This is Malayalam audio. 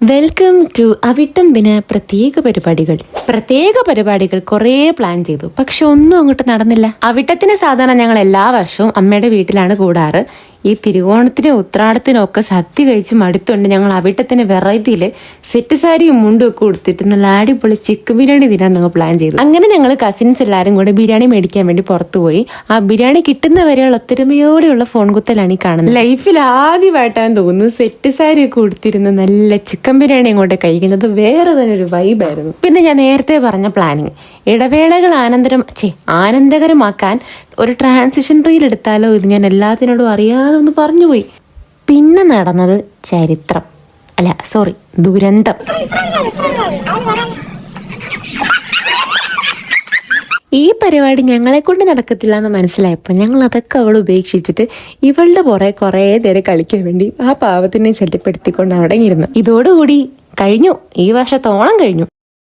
വെൽക്കം ടു അവിട്ടം ദിന പ്രത്യേക പരിപാടികൾ കുറേ പ്ലാൻ ചെയ്തു, പക്ഷെ ഒന്നും അങ്ങോട്ട് നടന്നില്ല. അവിട്ടത്തിന് സാധാരണ ഞങ്ങൾ എല്ലാ വർഷവും അമ്മയുടെ വീട്ടിലാണ് കൂടാറ്. ഈ തിരുവോണത്തിനും ഉത്രാടത്തിനും ഒക്കെ സദ്യ കഴിച്ച് മടുത്തുകൊണ്ട് ഞങ്ങൾ അവിട്ടത്തിന് വെറൈറ്റിയില് സെറ്റ് സാരിയും മുണ്ടും ഒക്കെ കൊടുത്തിട്ട് നല്ല അടിപൊളി ചിക്കൻ ബിരിയാണി തിന്നാൻ ഞങ്ങൾ പ്ലാൻ ചെയ്തു. അങ്ങനെ ഞങ്ങൾ കസിൻസ് എല്ലാവരും കൂടെ ബിരിയാണി മേടിക്കാൻ വേണ്ടി പുറത്തു പോയി. ആ ബിരിയാണി കിട്ടുന്ന വരെയുള്ള ഒത്തൊരുമയോടെയുള്ള ഫോൺ കുത്തലാണ് ഈ കാണുന്നത്. ലൈഫിൽ ആദ്യമായിട്ടാന്ന് തോന്നുന്നു സെറ്റ് സാരി ഒക്കെ കൊടുത്തിരുന്ന നല്ല ചിക്കൻ ബിരിയാണി അങ്ങോട്ട് കഴിക്കുന്നത് വേറെ തന്നെ ഒരു വൈബായിരുന്നു. പിന്നെ ഞാൻ നേരത്തെ പറഞ്ഞ പ്ലാനിങ് ഇടവേളകൾ ആനന്ദകരമാക്കാൻ ഒരു ട്രാൻസിഷൻ റീൽ എടുത്താലോ, ഇത് ഞാൻ എല്ലാത്തിനോടും അറിയാതെ ഒന്ന് പറഞ്ഞുപോയി. പിന്നെ നടന്നത് ദുരന്തം. ഈ പരിപാടി ഞങ്ങളെ കൊണ്ട് നടക്കത്തില്ല എന്ന് മനസ്സിലായപ്പോൾ ഞങ്ങൾ അതൊക്കെ അവൾ ഉപേക്ഷിച്ചിട്ട് ഇവളുടെ പുറകെ കുറേ നേരം കളിക്കാൻ വേണ്ടി ആ പാവത്തിനെ ശല്യപ്പെടുത്തിക്കൊണ്ട് അടങ്ങിയിരുന്നു. ഇതോടുകൂടി കഴിഞ്ഞു, ഈ വർഷത്തെ ഓണം കഴിഞ്ഞു.